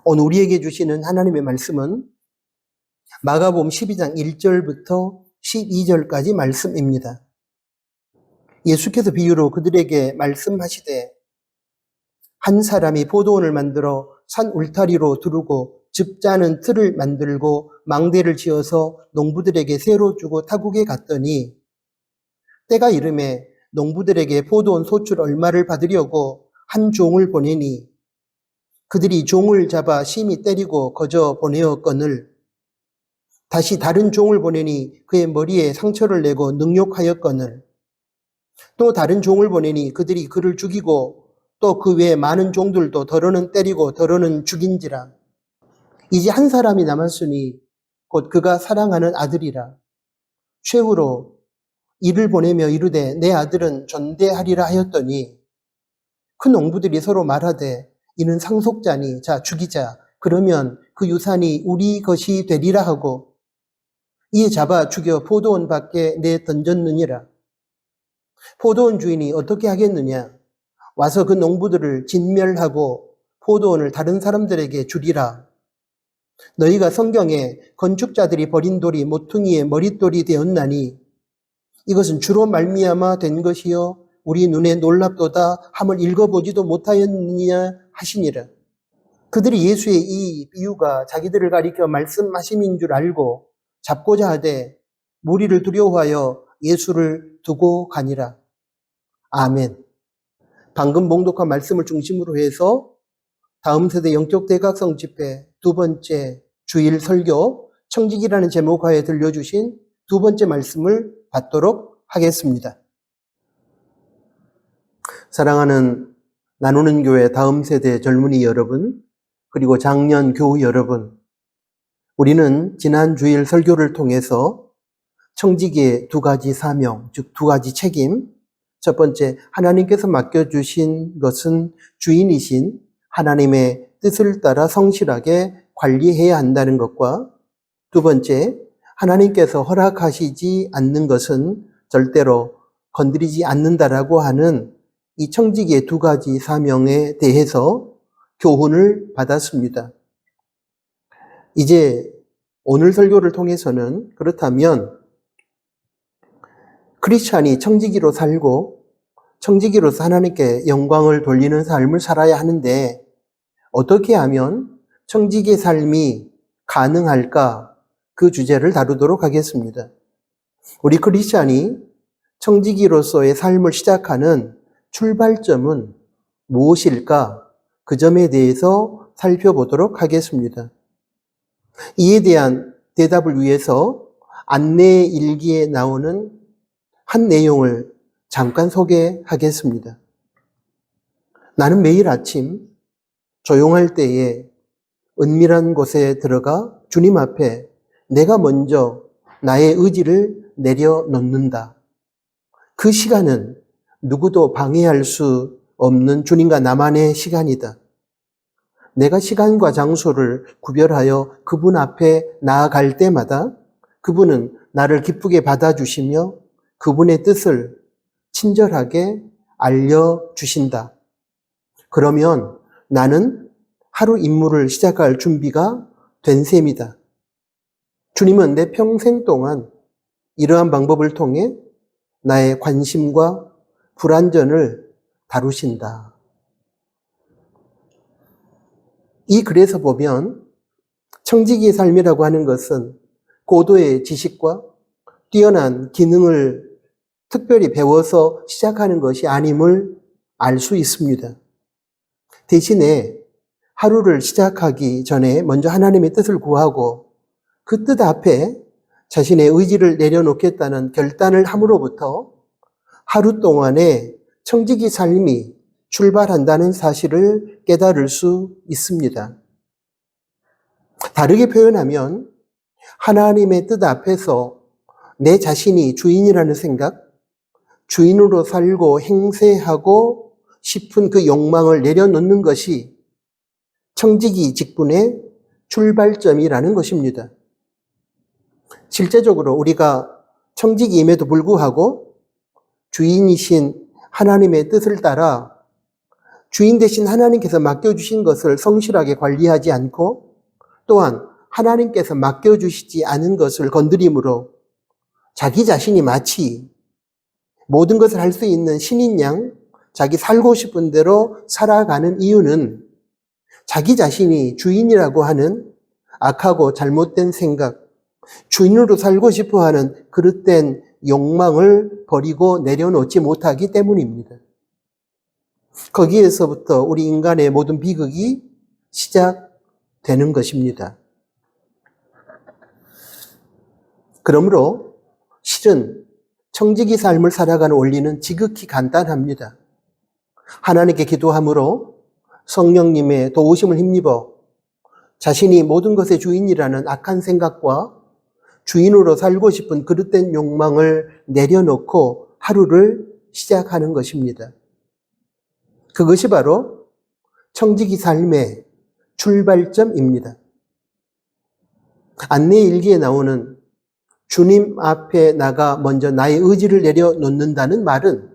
오늘 우리에게 주시는 하나님의 말씀은 마가복음 12장 1절부터 12절까지 말씀입니다. 예수께서 비유로 그들에게 말씀하시되 한 사람이 포도원을 만들어 산 울타리로 두르고 즙 짜는 틀을 만들고 망대를 지어서 농부들에게 새로 주고 타국에 갔더니 때가 이르매 농부들에게 포도원 소출 얼마를 받으려고 한 종을 보내니 그들이 종을 잡아 심히 때리고 거저 보내었거늘 다시 다른 종을 보내니 그의 머리에 상처를 내고 능욕하였거늘 또 다른 종을 보내니 그들이 그를 죽이고 또 그 외에 많은 종들도 더러는 때리고 더러는 죽인지라. 이제 한 사람이 남았으니 곧 그가 사랑하는 아들이라. 최후로 이를 보내며 이르되 내 아들은 전대하리라 하였더니 그 농부들이 서로 말하되 이는 상속자니 자 죽이자. 그러면 그 유산이 우리 것이 되리라 하고 이에 잡아 죽여 포도원 밖에 내 던졌느니라. 포도원 주인이 어떻게 하겠느냐? 와서 그 농부들을 진멸하고 포도원을 다른 사람들에게 주리라. 너희가 성경에 건축자들이 버린 돌이 모퉁이의 머릿돌이 되었나니 이것은 주로 말미암아 된 것이요 우리 눈에 놀랍도다 함을 읽어보지도 못하였느냐 하시니라. 그들이 예수의 이 비유가 자기들을 가리켜 말씀하심인 줄 알고 잡고자 하되 무리를 두려워하여 예수를 두고 가니라. 아멘. 방금 봉독한 말씀을 중심으로 해서 다음 세대 영적 대각성 집회 두 번째 주일 설교 청직이라는 제목하에 들려주신 두 번째 말씀을 받도록 하겠습니다. 사랑하는 나누는 교회 다음 세대 젊은이 여러분, 그리고 장년 교우 여러분, 우리는 지난 주일 설교를 통해서 청지기의 두 가지 사명, 즉 두 가지 책임, 첫 번째, 하나님께서 맡겨주신 것은 주인이신 하나님의 뜻을 따라 성실하게 관리해야 한다는 것과 두 번째, 하나님께서 허락하시지 않는 것은 절대로 건드리지 않는다라고 하는 이 청지기의 두 가지 사명에 대해서 교훈을 받았습니다. 이제 오늘 설교를 통해서는 그렇다면 크리스찬이 청지기로 살고 청지기로서 하나님께 영광을 돌리는 삶을 살아야 하는데 어떻게 하면 청지기의 삶이 가능할까? 그 주제를 다루도록 하겠습니다. 우리 크리스찬이 청지기로서의 삶을 시작하는 출발점은 무엇일까? 그 점에 대해서 살펴보도록 하겠습니다. 이에 대한 대답을 위해서 안내 일기에 나오는 한 내용을 잠깐 소개하겠습니다. 나는 매일 아침 조용할 때에 은밀한 곳에 들어가 주님 앞에 내가 먼저 나의 의지를 내려놓는다. 그 시간은 누구도 방해할 수 없는 주님과 나만의 시간이다. 내가 시간과 장소를 구별하여 그분 앞에 나아갈 때마다 그분은 나를 기쁘게 받아주시며 그분의 뜻을 친절하게 알려주신다. 그러면 나는 하루 임무를 시작할 준비가 된 셈이다. 주님은 내 평생 동안 이러한 방법을 통해 나의 관심과 불완전을 다루신다. 이 글에서 보면 청지기의 삶이라고 하는 것은 고도의 지식과 뛰어난 기능을 특별히 배워서 시작하는 것이 아님을 알 수 있습니다. 대신에 하루를 시작하기 전에 먼저 하나님의 뜻을 구하고 그 뜻 앞에 자신의 의지를 내려놓겠다는 결단을 함으로부터 하루 동안의 청지기 삶이 출발한다는 사실을 깨달을 수 있습니다. 다르게 표현하면 하나님의 뜻 앞에서 내 자신이 주인이라는 생각, 주인으로 살고 행세하고 싶은 그 욕망을 내려놓는 것이 청지기 직분의 출발점이라는 것입니다. 실제적으로 우리가 청지기임에도 불구하고 주인이신 하나님의 뜻을 따라 주인 대신 하나님께서 맡겨주신 것을 성실하게 관리하지 않고 또한 하나님께서 맡겨주시지 않은 것을 건드림으로 자기 자신이 마치 모든 것을 할 수 있는 신인 양 자기 살고 싶은 대로 살아가는 이유는 자기 자신이 주인이라고 하는 악하고 잘못된 생각, 주인으로 살고 싶어 하는 그릇된 욕망을 버리고 내려놓지 못하기 때문입니다. 거기에서부터 우리 인간의 모든 비극이 시작되는 것입니다. 그러므로 실은 청지기 삶을 살아가는 원리는 지극히 간단합니다. 하나님께 기도함으로 성령님의 도우심을 힘입어 자신이 모든 것의 주인이라는 악한 생각과 주인으로 살고 싶은 그릇된 욕망을 내려놓고 하루를 시작하는 것입니다. 그것이 바로 청지기 삶의 출발점입니다. 안내 일기에 나오는 주님 앞에 나가 먼저 나의 의지를 내려놓는다는 말은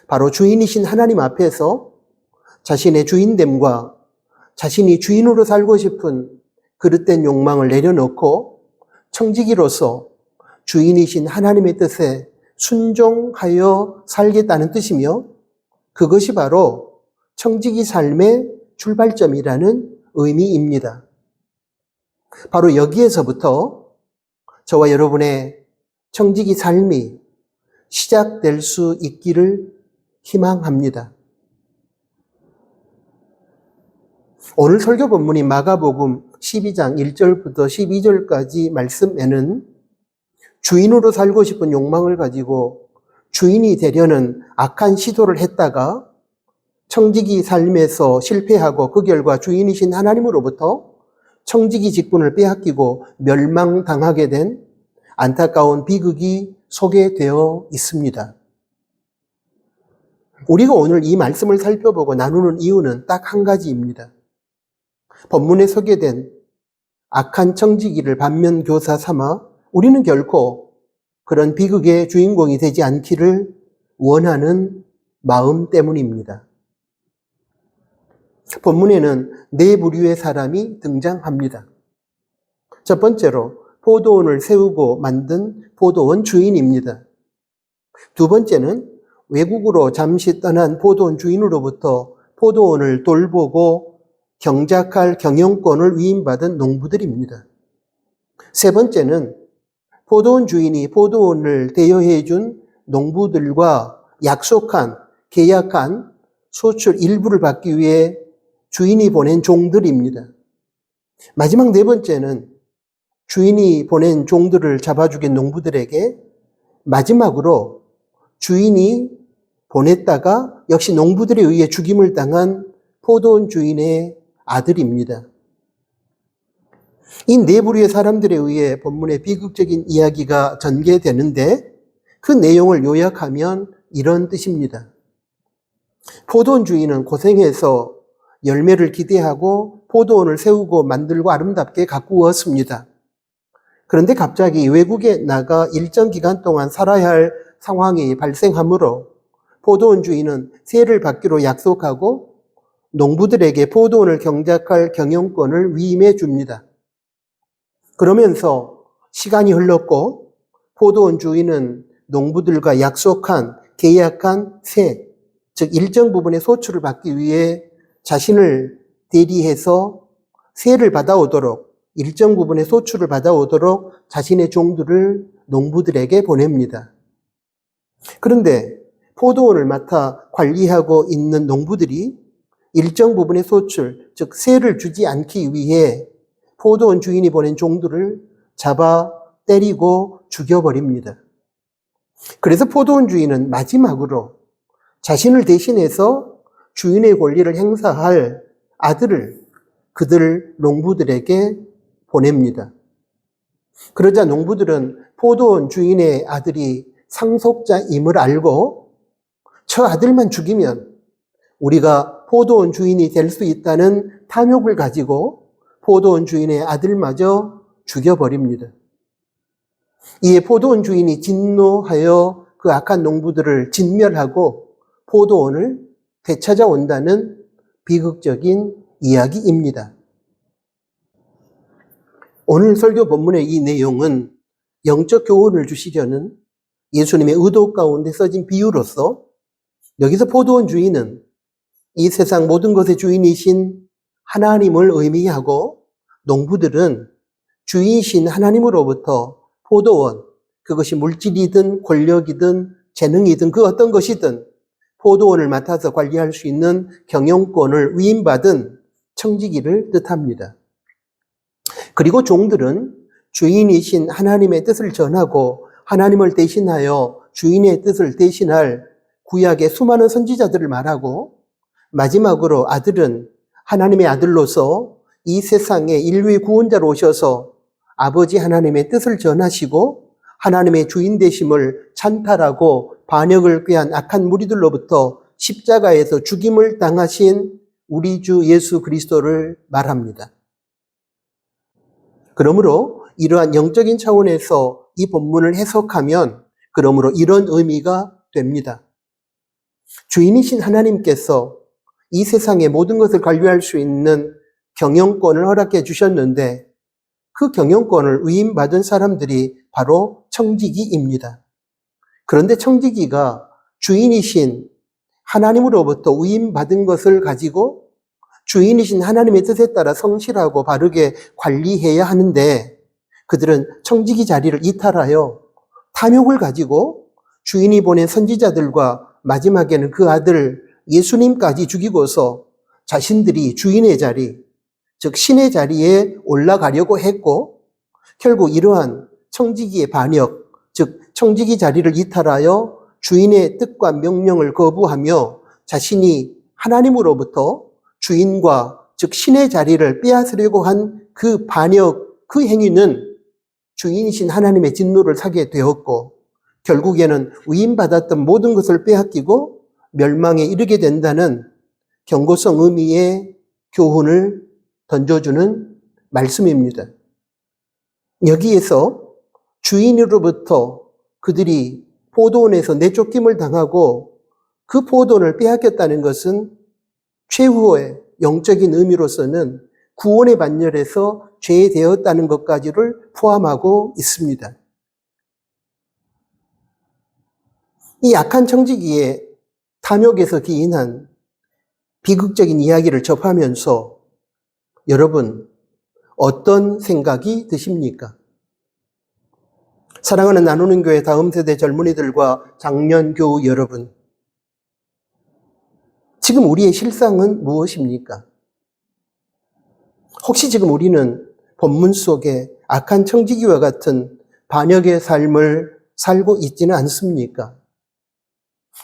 바로 주인이신 하나님 앞에서 자신의 주인됨과 자신이 주인으로 살고 싶은 그릇된 욕망을 내려놓고 청지기로서 주인이신 하나님의 뜻에 순종하여 살겠다는 뜻이며 그것이 바로 청지기 삶의 출발점이라는 의미입니다. 바로 여기에서부터 저와 여러분의 청지기 삶이 시작될 수 있기를 희망합니다. 오늘 설교 본문인 마가복음 12장 1절부터 12절까지 말씀에는 주인으로 살고 싶은 욕망을 가지고 주인이 되려는 악한 시도를 했다가 청지기 삶에서 실패하고 그 결과 주인이신 하나님으로부터 청지기 직분을 빼앗기고 멸망당하게 된 안타까운 비극이 소개되어 있습니다. 우리가 오늘 이 말씀을 살펴보고 나누는 이유는 딱 한 가지입니다. 본문에 소개된 악한 청지기를 반면교사 삼아 우리는 결코 그런 비극의 주인공이 되지 않기를 원하는 마음 때문입니다. 본문에는 네 부류의 사람이 등장합니다. 첫 번째로 포도원을 세우고 만든 포도원 주인입니다. 두 번째는 외국으로 잠시 떠난 포도원 주인으로부터 포도원을 돌보고 경작할 경영권을 위임받은 농부들입니다. 세 번째는 포도원 주인이 포도원을 대여해 준 농부들과 약속한, 계약한 소출 일부를 받기 위해 주인이 보낸 종들입니다. 마지막 네 번째는 주인이 보낸 종들을 잡아주긴 농부들에게 마지막으로 주인이 보냈다가 역시 농부들에 의해 죽임을 당한 포도원 주인의 아들입니다. 이 네 부류의 사람들에 의해 본문의 비극적인 이야기가 전개되는데 그 내용을 요약하면 이런 뜻입니다. 포도원 주인은 고생해서 열매를 기대하고 포도원을 세우고 만들고 아름답게 가꾸었습니다. 그런데 갑자기 외국에 나가 일정 기간 동안 살아야 할 상황이 발생하므로 포도원 주인은 세를 받기로 약속하고 농부들에게 포도원을 경작할 경영권을 위임해 줍니다. 그러면서 시간이 흘렀고 포도원 주인은 농부들과 약속한, 계약한 세, 즉 일정 부분의 소출을 받기 위해 자신을 대리해서 세를 받아오도록, 일정 부분의 소출을 받아오도록 자신의 종들을 농부들에게 보냅니다. 그런데 포도원을 맡아 관리하고 있는 농부들이 일정 부분의 소출, 즉 세를 주지 않기 위해 포도원 주인이 보낸 종들을 잡아 때리고 죽여버립니다. 그래서 포도원 주인은 마지막으로 자신을 대신해서 주인의 권리를 행사할 아들을 그들 농부들에게 보냅니다. 그러자 농부들은 포도원 주인의 아들이 상속자임을 알고 저 아들만 죽이면 우리가 포도원 주인이 될 수 있다는 탐욕을 가지고 포도원 주인의 아들마저 죽여버립니다. 이에 포도원 주인이 진노하여 그 악한 농부들을 진멸하고 포도원을 되찾아온다는 비극적인 이야기입니다. 오늘 설교 본문의 이 내용은 영적 교훈을 주시려는 예수님의 의도 가운데 써진 비유로서 여기서 포도원 주인은 이 세상 모든 것의 주인이신 하나님을 의미하고 농부들은 주인이신 하나님으로부터 포도원, 그것이 물질이든 권력이든 재능이든 그 어떤 것이든 포도원을 맡아서 관리할 수 있는 경영권을 위임받은 청지기를 뜻합니다. 그리고 종들은 주인이신 하나님의 뜻을 전하고 하나님을 대신하여 주인의 뜻을 대신할 구약의 수많은 선지자들을 말하고 마지막으로 아들은 하나님의 아들로서 이 세상에 인류의 구원자로 오셔서 아버지 하나님의 뜻을 전하시고 하나님의 주인 되심을 찬탈하고 반역을 꾀한 악한 무리들로부터 십자가에서 죽임을 당하신 우리 주 예수 그리스도를 말합니다. 그러므로 이러한 영적인 차원에서 이 본문을 해석하면 그러므로 이런 의미가 됩니다. 주인이신 하나님께서 이 세상의 모든 것을 관리할 수 있는 경영권을 허락해 주셨는데 그 경영권을 위임받은 사람들이 바로 청지기입니다. 그런데 청지기가 주인이신 하나님으로부터 위임받은 것을 가지고 주인이신 하나님의 뜻에 따라 성실하고 바르게 관리해야 하는데 그들은 청지기 자리를 이탈하여 탐욕을 가지고 주인이 보낸 선지자들과 마지막에는 그 아들 예수님까지 죽이고서 자신들이 주인의 자리, 즉 신의 자리에 올라가려고 했고 결국 이러한 청지기의 반역, 즉 청지기 자리를 이탈하여 주인의 뜻과 명령을 거부하며 자신이 하나님으로부터 주인과 즉 신의 자리를 빼앗으려고 한 그 반역, 그 행위는 주인이신 하나님의 진노를 사게 되었고 결국에는 위임받았던 모든 것을 빼앗기고 멸망에 이르게 된다는 경고성 의미의 교훈을 던져주는 말씀입니다. 여기에서 주인으로부터 그들이 포도원에서 내쫓김을 당하고 그 포도원을 빼앗겼다는 것은 최후의 영적인 의미로서는 구원의 반열에서 죄되었다는 것까지를 포함하고 있습니다. 이 악한 청지기의 탐욕에서 기인한 비극적인 이야기를 접하면서 여러분 어떤 생각이 드십니까? 사랑하는 나누는 교회 다음 세대 젊은이들과 장년 교우 여러분, 지금 우리의 실상은 무엇입니까? 혹시 지금 우리는 본문 속에 악한 청지기와 같은 반역의 삶을 살고 있지는 않습니까?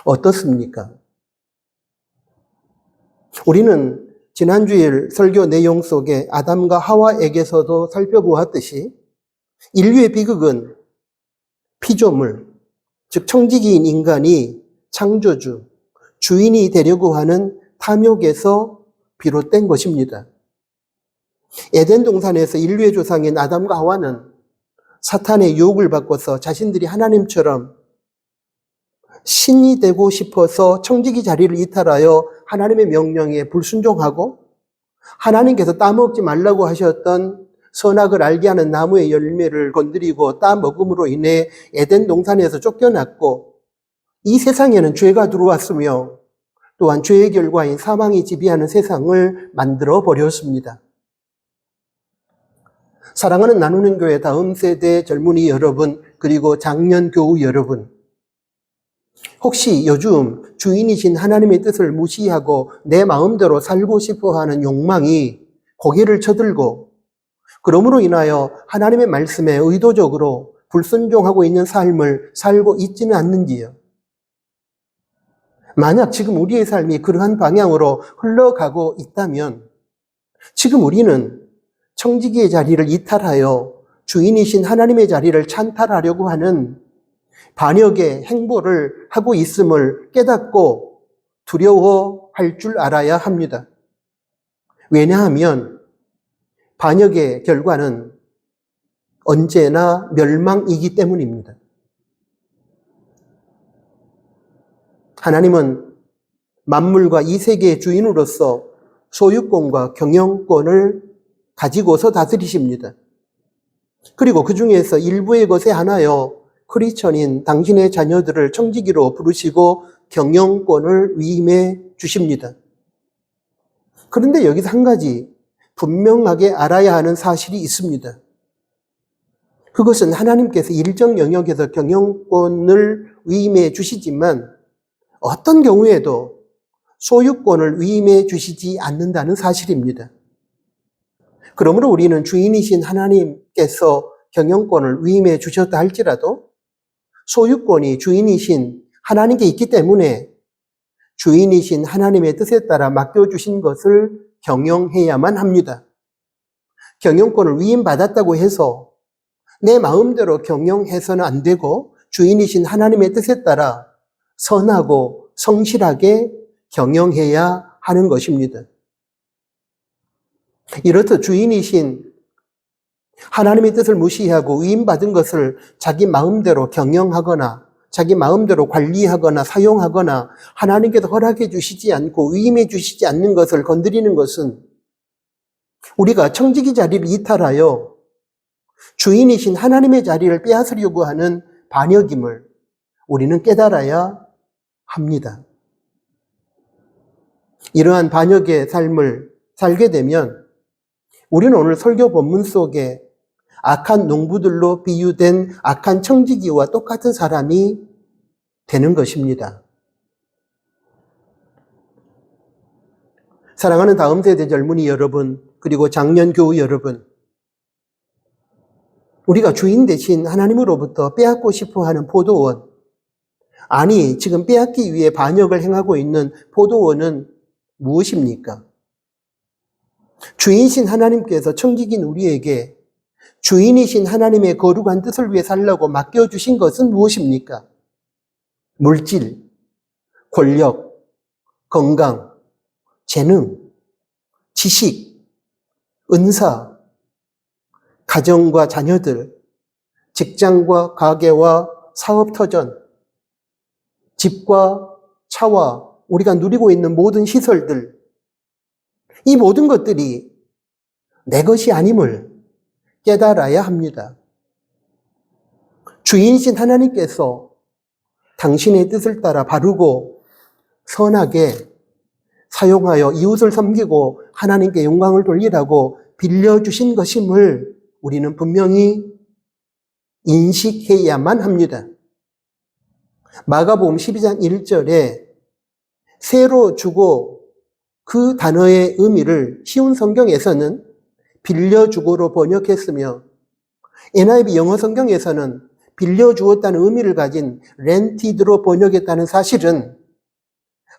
어떻습니까? 우리는 지난주일 설교 내용 속에 아담과 하와에게서도 살펴보았듯이 인류의 비극은 피조물, 즉 청지기인 인간이 창조주, 주인이 되려고 하는 탐욕에서 비롯된 것입니다. 에덴 동산에서 인류의 조상인 아담과 하와는 사탄의 유혹을 받고서 자신들이 하나님처럼 신이 되고 싶어서 청지기 자리를 이탈하여 하나님의 명령에 불순종하고 하나님께서 따먹지 말라고 하셨던 선악을 알게 하는 나무의 열매를 건드리고 따먹음으로 인해 에덴 동산에서 쫓겨났고 이 세상에는 죄가 들어왔으며 또한 죄의 결과인 사망이 지배하는 세상을 만들어 버렸습니다. 사랑하는 나누는 교회 다음 세대 젊은이 여러분, 그리고 장년 교우 여러분, 혹시 요즘 주인이신 하나님의 뜻을 무시하고 내 마음대로 살고 싶어하는 욕망이 고개를 쳐들고 그러므로 인하여 하나님의 말씀에 의도적으로 불순종하고 있는 삶을 살고 있지는 않는지요? 만약 지금 우리의 삶이 그러한 방향으로 흘러가고 있다면 지금 우리는 청지기의 자리를 이탈하여 주인이신 하나님의 자리를 찬탈하려고 하는 반역의 행보를 하고 있음을 깨닫고 두려워할 줄 알아야 합니다. 왜냐하면 반역의 결과는 언제나 멸망이기 때문입니다. 하나님은 만물과 이 세계의 주인으로서 소유권과 경영권을 가지고서 다스리십니다. 그리고 그 중에서 일부의 것에 한하여 크리스천인 당신의 자녀들을 청지기로 부르시고 경영권을 위임해 주십니다. 그런데 여기서 한 가지 분명하게 알아야 하는 사실이 있습니다. 그것은 하나님께서 일정 영역에서 경영권을 위임해 주시지만 어떤 경우에도 소유권을 위임해 주시지 않는다는 사실입니다. 그러므로 우리는 주인이신 하나님께서 경영권을 위임해 주셨다 할지라도 소유권이 주인이신 하나님께 있기 때문에 주인이신 하나님의 뜻에 따라 맡겨주신 것을 경영해야만 합니다. 경영권을 위임받았다고 해서 내 마음대로 경영해서는 안 되고 주인이신 하나님의 뜻에 따라 선하고 성실하게 경영해야 하는 것입니다. 이렇듯 주인이신 하나님의 뜻을 무시하고 위임받은 것을 자기 마음대로 경영하거나 자기 마음대로 관리하거나 사용하거나 하나님께서 허락해 주시지 않고 위임해 주시지 않는 것을 건드리는 것은 우리가 청지기 자리를 이탈하여 주인이신 하나님의 자리를 빼앗으려고 하는 반역임을 우리는 깨달아야 합니다. 이러한 반역의 삶을 살게 되면 우리는 오늘 설교 본문 속에 악한 농부들로 비유된 악한 청지기와 똑같은 사람이 되는 것입니다. 사랑하는 다음 세대 젊은이 여러분, 그리고 작년 교우 여러분, 우리가 주인 대신 하나님으로부터 빼앗고 싶어 하는 포도원, 아니 지금 빼앗기 위해 반역을 행하고 있는 포도원은 무엇입니까? 주인이신 하나님께서 청지기인 우리에게 주인이신 하나님의 거룩한 뜻을 위해 살라고 맡겨주신 것은 무엇입니까? 물질, 권력, 건강, 재능, 지식, 은사, 가정과 자녀들, 직장과 가게와 사업터전, 집과 차와 우리가 누리고 있는 모든 시설들, 이 모든 것들이 내 것이 아님을 깨달아야 합니다. 주인이신 하나님께서 당신의 뜻을 따라 바르고 선하게 사용하여 이웃을 섬기고 하나님께 영광을 돌리라고 빌려주신 것임을 우리는 분명히 인식해야만 합니다. 마가복음 12장 1절에 새로 주고 그 단어의 의미를 쉬운 성경에서는 빌려주고로 번역했으며 NIV 영어 성경에서는 빌려주었다는 의미를 가진 렌티드로 번역했다는 사실은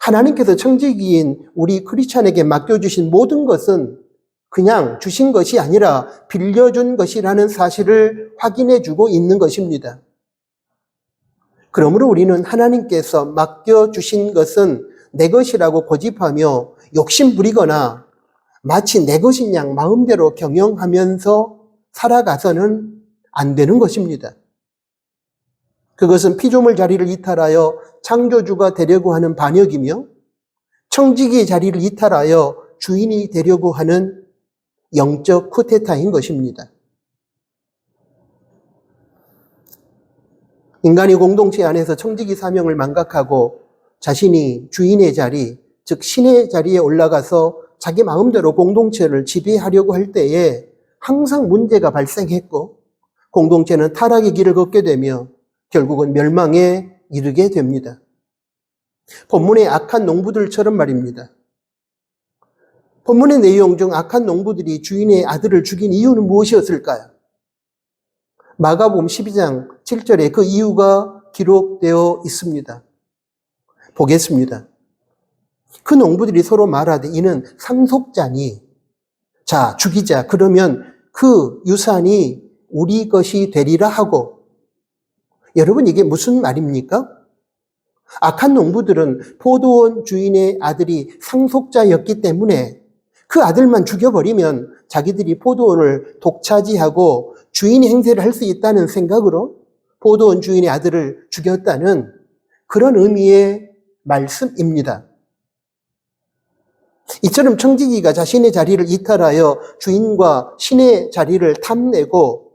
하나님께서 청지기인 우리 크리스찬에게 맡겨주신 모든 것은 그냥 주신 것이 아니라 빌려준 것이라는 사실을 확인해주고 있는 것입니다. 그러므로 우리는 하나님께서 맡겨주신 것은 내 것이라고 고집하며 욕심 부리거나 마치 내 것인 양 마음대로 경영하면서 살아가서는 안 되는 것입니다. 그것은 피조물 자리를 이탈하여 창조주가 되려고 하는 반역이며 청지기의 자리를 이탈하여 주인이 되려고 하는 영적 쿠데타인 것입니다. 인간이 공동체 안에서 청지기 사명을 망각하고 자신이 주인의 자리, 즉 신의 자리에 올라가서 자기 마음대로 공동체를 지배하려고 할 때에 항상 문제가 발생했고 공동체는 타락의 길을 걷게 되며 결국은 멸망에 이르게 됩니다. 본문의 악한 농부들처럼 말입니다. 본문의 내용 중 악한 농부들이 주인의 아들을 죽인 이유는 무엇이었을까요? 마가복음 12장 7절에 그 이유가 기록되어 있습니다. 보겠습니다. 그 농부들이 서로 말하되 이는 상속자니 자 죽이자 그러면 그 유산이 우리 것이 되리라 하고 여러분 이게 무슨 말입니까? 악한 농부들은 포도원 주인의 아들이 상속자였기 때문에 그 아들만 죽여버리면 자기들이 포도원을 독차지하고 주인의 행세를 할 수 있다는 생각으로 포도원 주인의 아들을 죽였다는 그런 의미의 말씀입니다. 이처럼 청지기가 자신의 자리를 이탈하여 주인과 신의 자리를 탐내고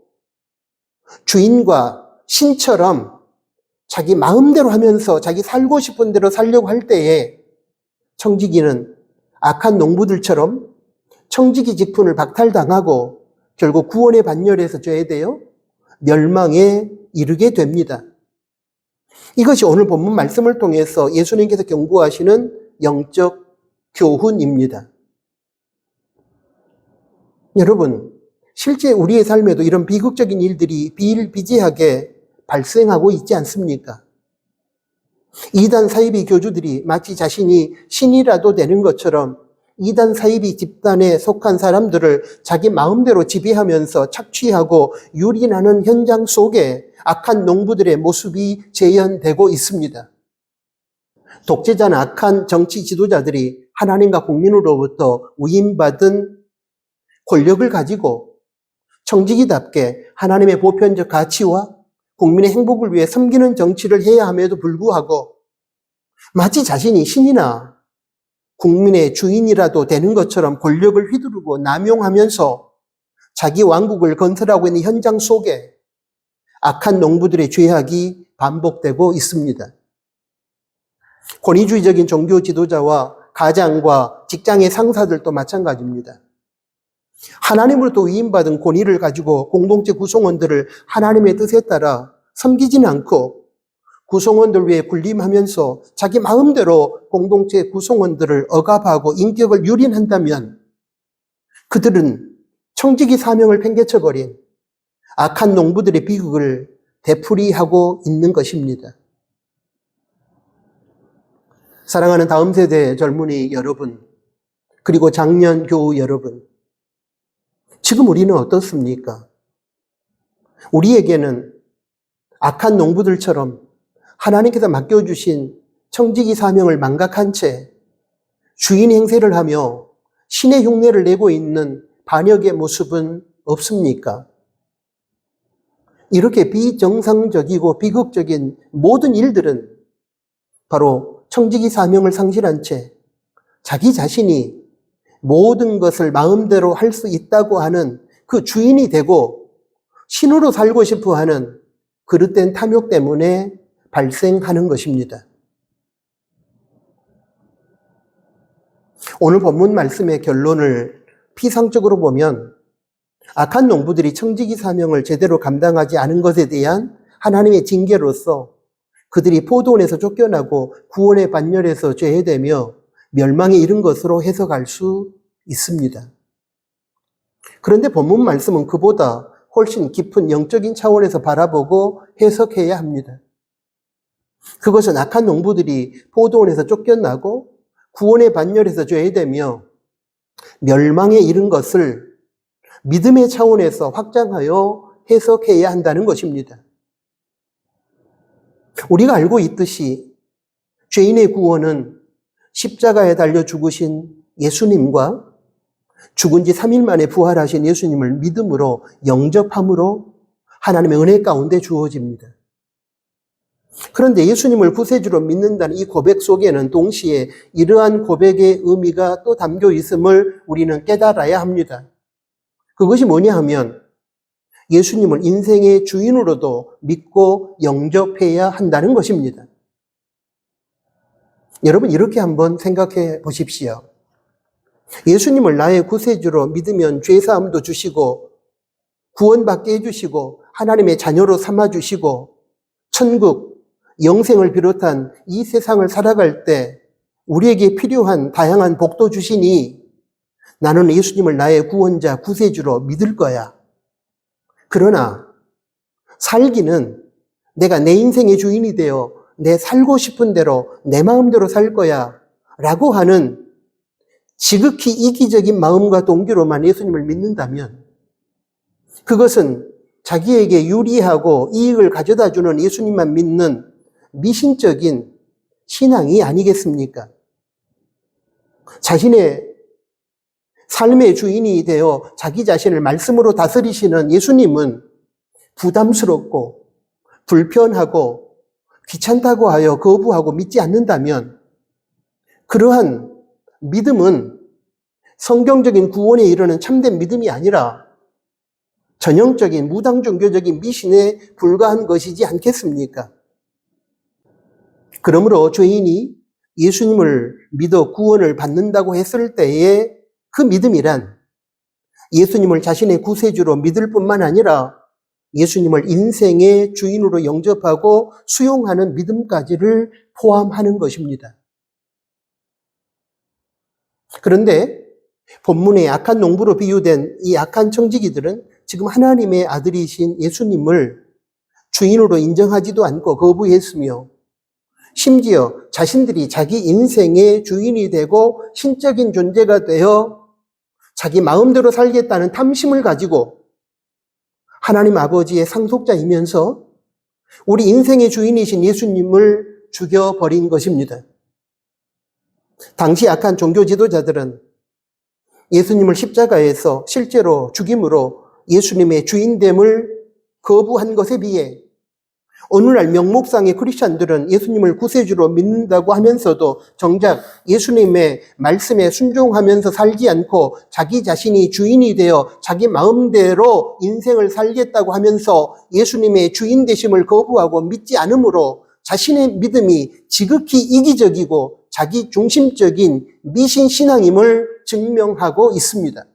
주인과 신처럼 자기 마음대로 하면서 자기 살고 싶은 대로 살려고 할 때에 청지기는 악한 농부들처럼 청지기 직분을 박탈당하고 결국 구원의 반열에서 죄되어 멸망에 이르게 됩니다. 이것이 오늘 본문 말씀을 통해서 예수님께서 경고하시는 영적 교훈입니다. 여러분, 실제 우리의 삶에도 이런 비극적인 일들이 비일비재하게 발생하고 있지 않습니까? 이단 사이비 교주들이 마치 자신이 신이라도 되는 것처럼 이단 사이비 집단에 속한 사람들을 자기 마음대로 지배하면서 착취하고 유린하는 현장 속에 악한 농부들의 모습이 재현되고 있습니다. 독재자나 악한 정치 지도자들이 하나님과 국민으로부터 위임받은 권력을 가지고 청지기답게 하나님의 보편적 가치와 국민의 행복을 위해 섬기는 정치를 해야 함에도 불구하고 마치 자신이 신이나 국민의 주인이라도 되는 것처럼 권력을 휘두르고 남용하면서 자기 왕국을 건설하고 있는 현장 속에 악한 농부들의 죄악이 반복되고 있습니다. 권위주의적인 종교 지도자와 가장과 직장의 상사들도 마찬가지입니다. 하나님으로부터 위임받은 권위를 가지고 공동체 구성원들을 하나님의 뜻에 따라 섬기지는 않고 구성원들 위해 군림하면서 자기 마음대로 공동체 구성원들을 억압하고 인격을 유린한다면 그들은 청지기 사명을 팽개쳐버린 악한 농부들의 비극을 되풀이하고 있는 것입니다. 사랑하는 다음 세대 젊은이 여러분, 그리고 장년 교우 여러분, 지금 우리는 어떻습니까? 우리에게는 악한 농부들처럼 하나님께서 맡겨주신 청지기 사명을 망각한 채 주인 행세를 하며 신의 흉내를 내고 있는 반역의 모습은 없습니까? 이렇게 비정상적이고 비극적인 모든 일들은 바로 청지기 사명을 상실한 채 자기 자신이 모든 것을 마음대로 할 수 있다고 하는 그 주인이 되고 신으로 살고 싶어 하는 그릇된 탐욕 때문에 발생하는 것입니다. 오늘 본문 말씀의 결론을 피상적으로 보면 악한 농부들이 청지기 사명을 제대로 감당하지 않은 것에 대한 하나님의 징계로서 그들이 포도원에서 쫓겨나고 구원의 반열에서 죄되며 멸망에 이른 것으로 해석할 수 있습니다. 그런데 본문 말씀은 그보다 훨씬 깊은 영적인 차원에서 바라보고 해석해야 합니다. 그것은 악한 농부들이 포도원에서 쫓겨나고 구원의 반열에서 죄되며 멸망에 이른 것을 믿음의 차원에서 확장하여 해석해야 한다는 것입니다. 우리가 알고 있듯이 죄인의 구원은 십자가에 달려 죽으신 예수님과 죽은 지 3일 만에 부활하신 예수님을 믿음으로 영접함으로 하나님의 은혜 가운데 주어집니다. 그런데 예수님을 구세주로 믿는다는 이 고백 속에는 동시에 이러한 고백의 의미가 또 담겨 있음을 우리는 깨달아야 합니다. 그것이 뭐냐 하면 예수님을 인생의 주인으로도 믿고 영접해야 한다는 것입니다. 여러분, 이렇게 한번 생각해 보십시오. 예수님을 나의 구세주로 믿으면 죄사함도 주시고 구원받게 해주시고 하나님의 자녀로 삼아주시고 천국, 영생을 비롯한 이 세상을 살아갈 때 우리에게 필요한 다양한 복도 주시니 나는 예수님을 나의 구원자, 구세주로 믿을 거야. 그러나 살기는 내가 내 인생의 주인이 되어 내 살고 싶은 대로 내 마음대로 살 거야 라고 하는 지극히 이기적인 마음과 동기로만 예수님을 믿는다면 그것은 자기에게 유리하고 이익을 가져다 주는 예수님만 믿는 미신적인 신앙이 아니겠습니까? 자신의 삶의 주인이 되어 자기 자신을 말씀으로 다스리시는 예수님은 부담스럽고 불편하고 귀찮다고 하여 거부하고 믿지 않는다면 그러한 믿음은 성경적인 구원에 이르는 참된 믿음이 아니라 전형적인 무당 종교적인 미신에 불과한 것이지 않겠습니까? 그러므로 죄인이 예수님을 믿어 구원을 받는다고 했을 때의 그 믿음이란 예수님을 자신의 구세주로 믿을 뿐만 아니라 예수님을 인생의 주인으로 영접하고 수용하는 믿음까지를 포함하는 것입니다. 그런데 본문의 악한 농부로 비유된 이 악한 청지기들은 지금 하나님의 아들이신 예수님을 주인으로 인정하지도 않고 거부했으며 심지어 자신들이 자기 인생의 주인이 되고 신적인 존재가 되어 자기 마음대로 살겠다는 탐심을 가지고 하나님 아버지의 상속자이면서 우리 인생의 주인이신 예수님을 죽여버린 것입니다. 당시 악한 종교 지도자들은 예수님을 십자가에서 실제로 죽임으로 예수님의 주인됨을 거부한 것에 비해 오늘날 명목상의 크리스찬들은 예수님을 구세주로 믿는다고 하면서도 정작 예수님의 말씀에 순종하면서 살지 않고 자기 자신이 주인이 되어 자기 마음대로 인생을 살겠다고 하면서 예수님의 주인 되심을 거부하고 믿지 않으므로 자신의 믿음이 지극히 이기적이고 자기 중심적인 미신 신앙임을 증명하고 있습니다.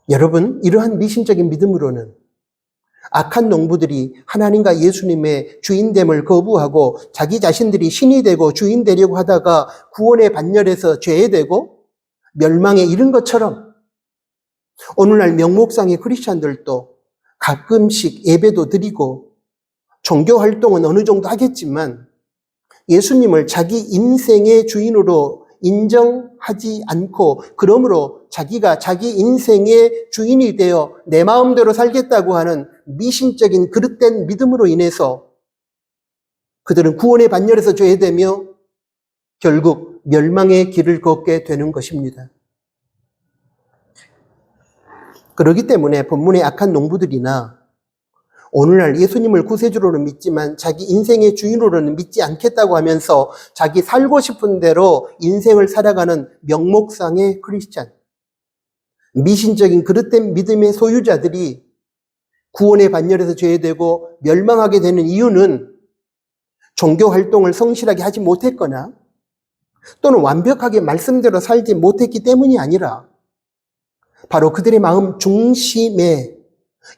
여러분, 이러한 미신적인 믿음으로는 악한 농부들이 하나님과 예수님의 주인됨을 거부하고 자기 자신들이 신이 되고 주인 되려고 하다가 구원의 반열에서 죄되고 멸망에 이른 것처럼 오늘날 명목상의 크리스찬들도 가끔씩 예배도 드리고 종교 활동은 어느 정도 하겠지만 예수님을 자기 인생의 주인으로 인정하지 않고 그러므로 자기가 자기 인생의 주인이 되어 내 마음대로 살겠다고 하는 미신적인 그릇된 믿음으로 인해서 그들은 구원의 반열에서 죄되며 결국 멸망의 길을 걷게 되는 것입니다. 그렇기 때문에 본문의 악한 농부들이나 오늘날 예수님을 구세주로는 믿지만 자기 인생의 주인으로는 믿지 않겠다고 하면서 자기 살고 싶은 대로 인생을 살아가는 명목상의 크리스찬, 미신적인 그릇된 믿음의 소유자들이 구원의 반열에서 죄되고 멸망하게 되는 이유는 종교 활동을 성실하게 하지 못했거나 또는 완벽하게 말씀대로 살지 못했기 때문이 아니라 바로 그들의 마음 중심에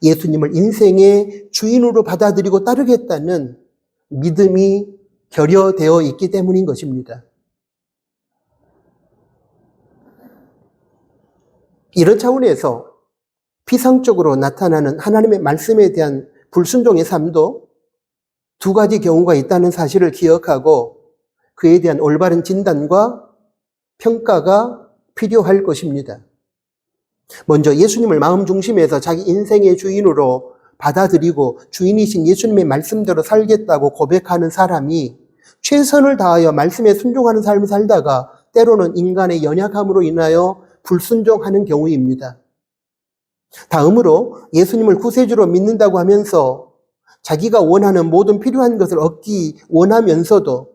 예수님을 인생의 주인으로 받아들이고 따르겠다는 믿음이 결여되어 있기 때문인 것입니다. 이런 차원에서 피상적으로 나타나는 하나님의 말씀에 대한 불순종의 삶도 두 가지 경우가 있다는 사실을 기억하고 그에 대한 올바른 진단과 평가가 필요할 것입니다. 먼저 예수님을 마음 중심에서 자기 인생의 주인으로 받아들이고 주인이신 예수님의 말씀대로 살겠다고 고백하는 사람이 최선을 다하여 말씀에 순종하는 삶을 살다가 때로는 인간의 연약함으로 인하여 불순종하는 경우입니다. 다음으로 예수님을 구세주로 믿는다고 하면서 자기가 원하는 모든 필요한 것을 얻기 원하면서도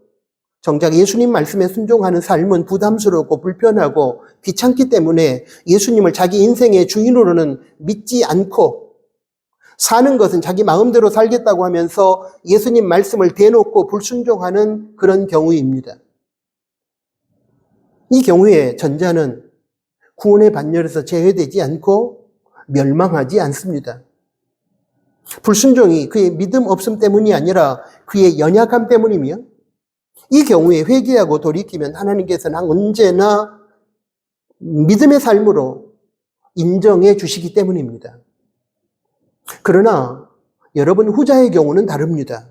정작 예수님 말씀에 순종하는 삶은 부담스럽고 불편하고 귀찮기 때문에 예수님을 자기 인생의 주인으로는 믿지 않고 사는 것은 자기 마음대로 살겠다고 하면서 예수님 말씀을 대놓고 불순종하는 그런 경우입니다. 이 경우에 전자는 구원의 반열에서 제외되지 않고 멸망하지 않습니다. 불순종이 그의 믿음 없음 때문이 아니라 그의 연약함 때문이며 이 경우에 회개하고 돌이키면 하나님께서는 언제나 믿음의 삶으로 인정해 주시기 때문입니다. 그러나 여러분 후자의 경우는 다릅니다.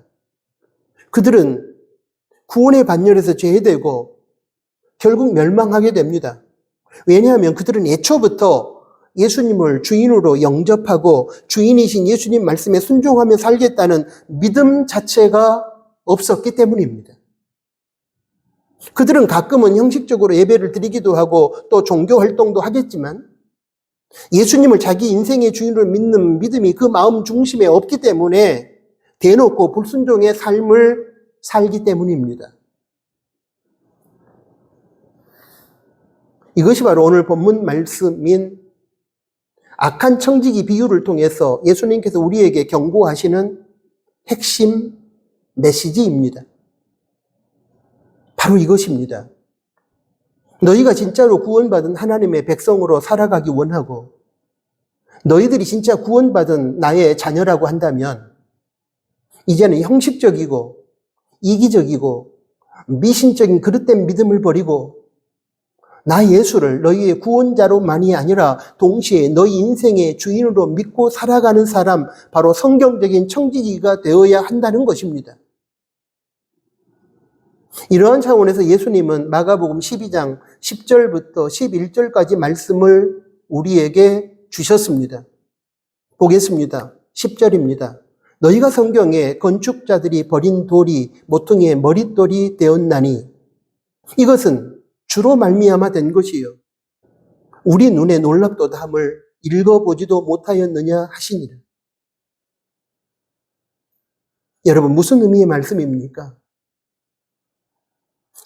그들은 구원의 반열에서 제외되고 결국 멸망하게 됩니다. 왜냐하면 그들은 애초부터 예수님을 주인으로 영접하고 주인이신 예수님 말씀에 순종하며 살겠다는 믿음 자체가 없었기 때문입니다. 그들은 가끔은 형식적으로 예배를 드리기도 하고 또 종교 활동도 하겠지만 예수님을 자기 인생의 주인으로 믿는 믿음이 그 마음 중심에 없기 때문에 대놓고 불순종의 삶을 살기 때문입니다. 이것이 바로 오늘 본문 말씀인 악한 청지기 비유를 통해서 예수님께서 우리에게 경고하시는 핵심 메시지입니다. 바로 이것입니다. 너희가 진짜로 구원받은 하나님의 백성으로 살아가기 원하고 너희들이 진짜 구원받은 나의 자녀라고 한다면 이제는 형식적이고 이기적이고 미신적인 그릇된 믿음을 버리고 나 예수를 너희의 구원자로만이 아니라 동시에 너희 인생의 주인으로 믿고 살아가는 사람, 바로 성경적인 청지기가 되어야 한다는 것입니다. 이러한 차원에서 예수님은 마가복음 12장 10절부터 11절까지 말씀을 우리에게 주셨습니다. 보겠습니다. 10절입니다. 너희가 성경에 건축자들이 버린 돌이 모퉁이의 머릿돌이 되었나니 이것은 주로 말미암아 된 것이요 우리 눈에 놀랍도다함을 읽어보지도 못하였느냐 하시니라. 여러분, 무슨 의미의 말씀입니까?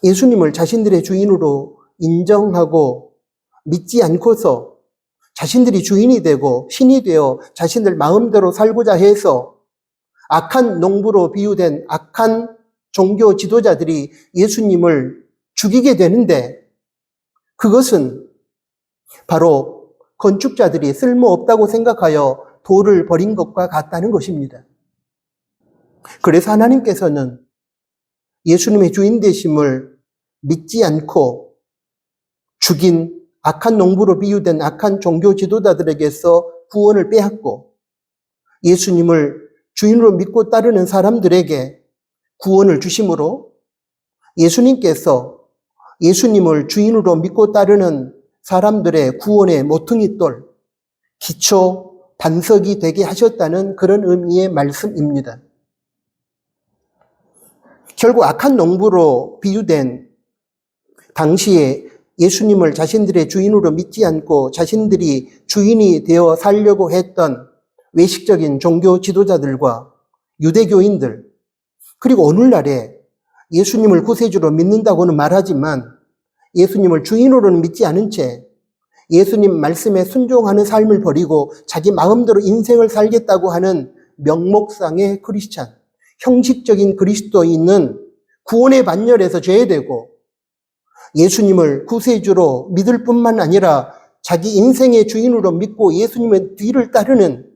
예수님을 자신들의 주인으로 인정하고 믿지 않고서 자신들이 주인이 되고 신이 되어 자신들 마음대로 살고자 해서 악한 농부로 비유된 악한 종교 지도자들이 예수님을 죽이게 되는데 그것은 바로 건축자들이 쓸모없다고 생각하여 돌을 버린 것과 같다는 것입니다. 그래서 하나님께서는 예수님의 주인 되심을 믿지 않고 죽인 악한 농부로 비유된 악한 종교 지도자들에게서 구원을 빼앗고 예수님을 주인으로 믿고 따르는 사람들에게 구원을 주심으로 예수님께서 예수님을 주인으로 믿고 따르는 사람들의 구원의 모퉁이돌, 기초, 반석이 되게 하셨다는 그런 의미의 말씀입니다. 결국 악한 농부로 비유된 당시에 예수님을 자신들의 주인으로 믿지 않고 자신들이 주인이 되어 살려고 했던 외식적인 종교 지도자들과 유대교인들, 그리고 오늘날에 예수님을 구세주로 믿는다고는 말하지만 예수님을 주인으로는 믿지 않은 채 예수님 말씀에 순종하는 삶을 버리고 자기 마음대로 인생을 살겠다고 하는 명목상의 크리스찬, 형식적인 그리스도인은 구원의 반열에서 제외되고 예수님을 구세주로 믿을 뿐만 아니라 자기 인생의 주인으로 믿고 예수님의 뒤를 따르는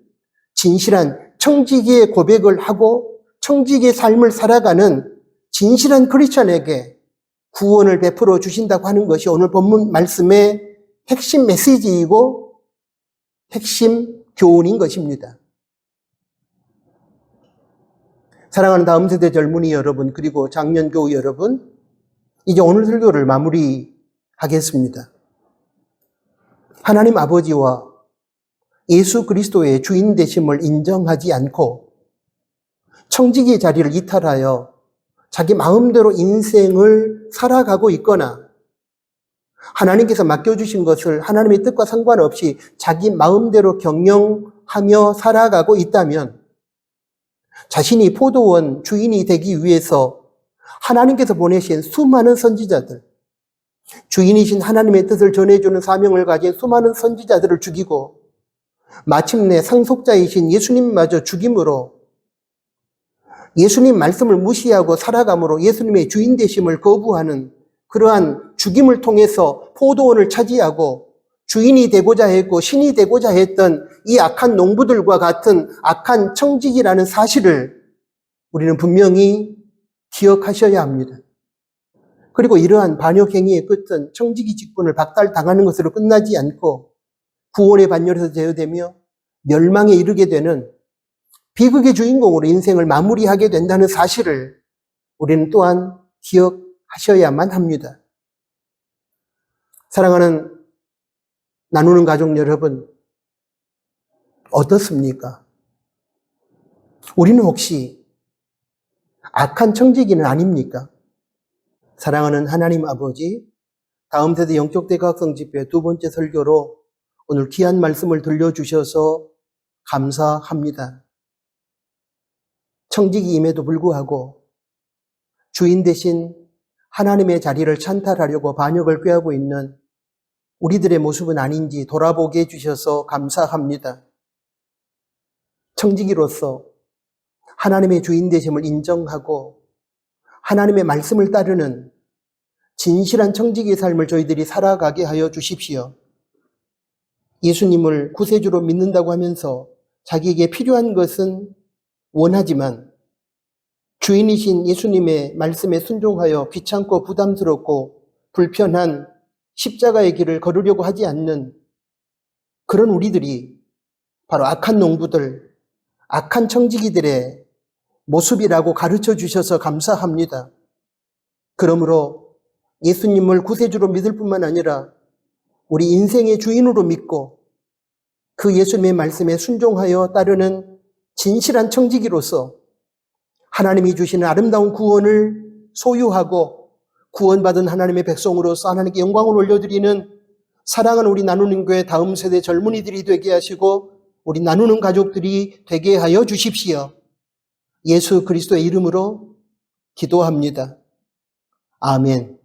진실한 청지기의 고백을 하고 청지기의 삶을 살아가는 진실한 크리스찬에게 구원을 베풀어 주신다고 하는 것이 오늘 본문 말씀의 핵심 메시지이고 핵심 교훈인 것입니다. 사랑하는 다음 세대 젊은이 여러분, 그리고 장년 교우 여러분, 이제 오늘 설교를 마무리하겠습니다. 하나님 아버지와 예수 그리스도의 주인 되심을 인정하지 않고 청지기의 자리를 이탈하여 자기 마음대로 인생을 살아가고 있거나 하나님께서 맡겨주신 것을 하나님의 뜻과 상관없이 자기 마음대로 경영하며 살아가고 있다면 자신이 포도원 주인이 되기 위해서 하나님께서 보내신 수많은 선지자들, 주인이신 하나님의 뜻을 전해주는 사명을 가진 수많은 선지자들을 죽이고 마침내 상속자이신 예수님마저 죽임으로 예수님 말씀을 무시하고 살아감으로 예수님의 주인 되심을 거부하는 그러한 죽임을 통해서 포도원을 차지하고 주인이 되고자 했고 신이 되고자 했던 이 악한 농부들과 같은 악한 청지기라는 사실을 우리는 분명히 기억하셔야 합니다. 그리고 이러한 반역행위의 끝은 청지기 직분을 박탈당하는 것으로 끝나지 않고 구원의 반열에서 제어되며 멸망에 이르게 되는 비극의 주인공으로 인생을 마무리하게 된다는 사실을 우리는 또한 기억하셔야만 합니다. 사랑하는 나누는 가족 여러분, 어떻습니까? 우리는 혹시 악한 청지기는 아닙니까? 사랑하는 하나님 아버지, 다음 세대 영적 대각성 집회 두 번째 설교로 오늘 귀한 말씀을 들려주셔서 감사합니다. 청지기임에도 불구하고 주인 대신 하나님의 자리를 찬탈하려고 반역을 꾀하고 있는 우리들의 모습은 아닌지 돌아보게 해주셔서 감사합니다. 청지기로서 하나님의 주인 되심을 인정하고 하나님의 말씀을 따르는 진실한 청지기의 삶을 저희들이 살아가게 하여 주십시오. 예수님을 구세주로 믿는다고 하면서 자기에게 필요한 것은 원하지만 주인이신 예수님의 말씀에 순종하여 귀찮고 부담스럽고 불편한 십자가의 길을 걸으려고 하지 않는 그런 우리들이 바로 악한 농부들, 악한 청지기들의 모습이라고 가르쳐 주셔서 감사합니다. 그러므로 예수님을 구세주로 믿을 뿐만 아니라 우리 인생의 주인으로 믿고 그 예수님의 말씀에 순종하여 따르는 진실한 청지기로서 하나님이 주시는 아름다운 구원을 소유하고 구원받은 하나님의 백성으로서 하나님께 영광을 올려드리는 사랑하는 우리 나누는 교회 다음 세대 젊은이들이 되게 하시고 우리 나누는 가족들이 되게 하여 주십시오. 예수 그리스도의 이름으로 기도합니다. 아멘.